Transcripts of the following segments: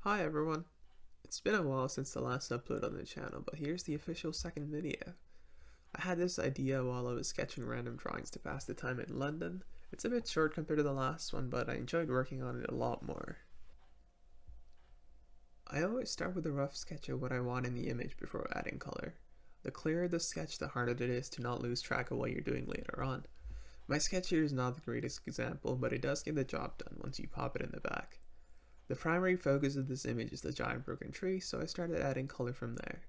Hi everyone. It's been a while since the last upload on the channel, but here's the official second video. I had this idea while I was sketching random drawings to pass the time in London. It's a bit short compared to the last one, but I enjoyed working on it a lot more. I always start with a rough sketch of what I want in the image before adding color. The clearer the sketch, the harder it is to not lose track of what you're doing later on. My sketch here is not the greatest example, but it does get the job done once you pop it in the back. The primary focus of this image is the giant broken tree, so I started adding color from there.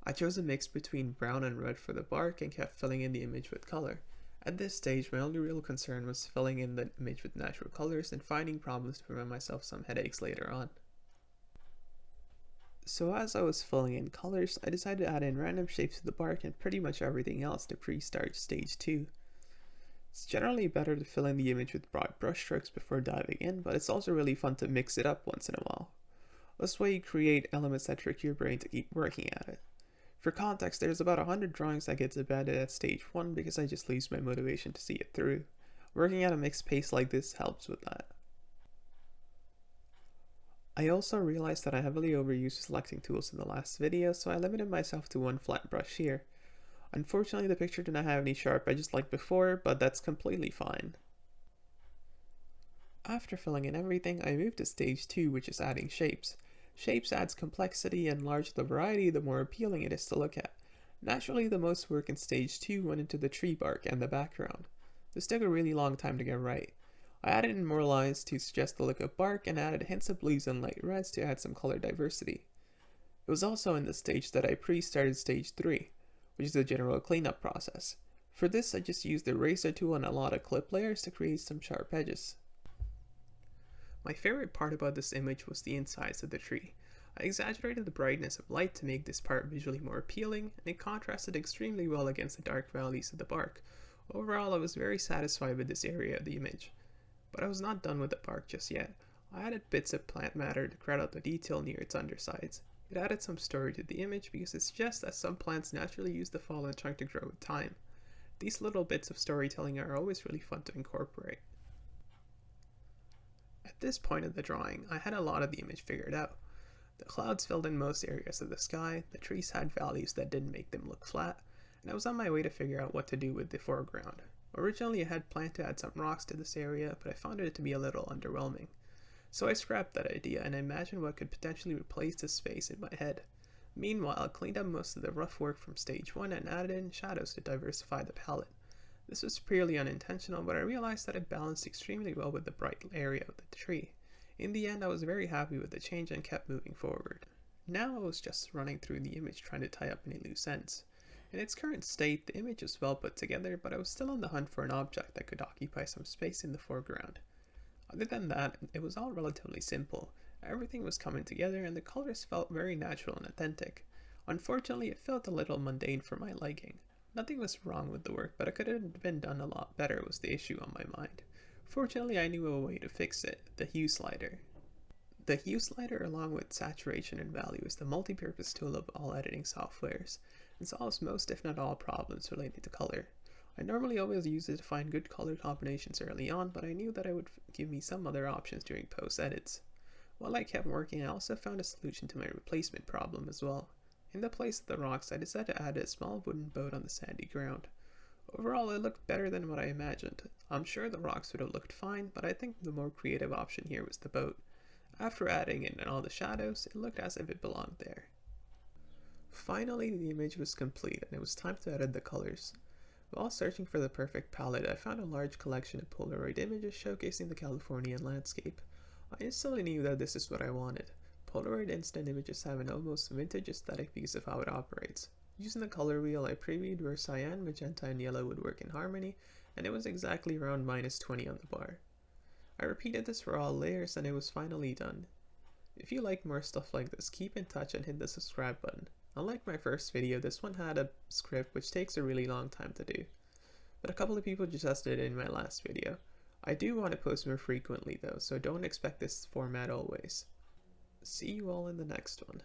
I chose a mix between brown and red for the bark and kept filling in the image with color. At this stage, my only real concern was filling in the image with natural colors and finding problems to prevent myself some headaches later on. So as I was filling in colors, I decided to add in random shapes to the bark and pretty much everything else to pre-start stage 2. It's generally better to fill in the image with broad brushstrokes before diving in, but it's also really fun to mix it up once in a while. This way you create elements that trick your brain to keep working at it. For context, there's about 100 drawings that gets abandoned at stage 1 because I just lose my motivation to see it through. Working at a mixed pace like this helps with that. I also realized that I heavily overused selecting tools in the last video, so I limited myself to one flat brush here. Unfortunately, the picture did not have any sharp edges like before, but that's completely fine. After filling in everything, I moved to stage 2, which is adding shapes. Shapes adds complexity, and larger the variety, the more appealing it is to look at. Naturally, the most work in stage 2 went into the tree bark and the background. This took a really long time to get right. I added in more lines to suggest the look of bark and added hints of blues and light reds to add some color diversity. It was also in this stage that I pre-started stage 3, which is the general cleanup process. For this, I just used the eraser tool and a lot of clip layers to create some sharp edges. My favorite part about this image was the insides of the tree. I exaggerated the brightness of light to make this part visually more appealing, and it contrasted extremely well against the dark valleys of the bark. Overall, I was very satisfied with this area of the image. But I was not done with the bark just yet. I added bits of plant matter to crowd out the detail near its undersides. It added some story to the image because it suggests that some plants naturally use the fallen trunk to grow with time. These little bits of storytelling are always really fun to incorporate. At this point of the drawing, I had a lot of the image figured out. The clouds filled in most areas of the sky, the trees had values that didn't make them look flat, and I was on my way to figure out what to do with the foreground. Originally I had planned to add some rocks to this area, but I found it to be a little underwhelming. So I scrapped that idea and imagined what could potentially replace this space in my head. Meanwhile, I cleaned up most of the rough work from stage 1 and added in shadows to diversify the palette. This was purely unintentional, but I realized that it balanced extremely well with the bright area of the tree. In the end, I was very happy with the change and kept moving forward. Now I was just running through the image trying to tie up any loose ends. In its current state, the image was well put together, but I was still on the hunt for an object that could occupy some space in the foreground. Other than that, it was all relatively simple. Everything was coming together and the colors felt very natural and authentic. Unfortunately, it felt a little mundane for my liking. Nothing was wrong with the work, but it could have been done a lot better was the issue on my mind. Fortunately, I knew a way to fix it, the hue slider. The hue slider, along with saturation and value, is the multi-purpose tool of all editing softwares, and solves most if not all problems related to color. I normally always use it to find good color combinations early on, but I knew that it would give me some other options during post edits. While I kept working, I also found a solution to my replacement problem as well. In the place of the rocks, I decided to add a small wooden boat on the sandy ground. Overall, it looked better than what I imagined. I'm sure the rocks would have looked fine, but I think the more creative option here was the boat. After adding in all the shadows, it looked as if it belonged there. Finally, the image was complete and it was time to edit the colors. While searching for the perfect palette, I found a large collection of Polaroid images showcasing the Californian landscape. I instantly knew that this is what I wanted. Polaroid instant images have an almost vintage aesthetic because of how it operates. Using the color wheel, I previewed where cyan, magenta, and yellow would work in harmony, and it was exactly around -20 on the bar. I repeated this for all layers and it was finally done. If you like more stuff like this, keep in touch and hit the subscribe button. Unlike my first video, this one had a script which takes a really long time to do. But a couple of people just did it in my last video. I do want to post more frequently though, so don't expect this format always. See you all in the next one.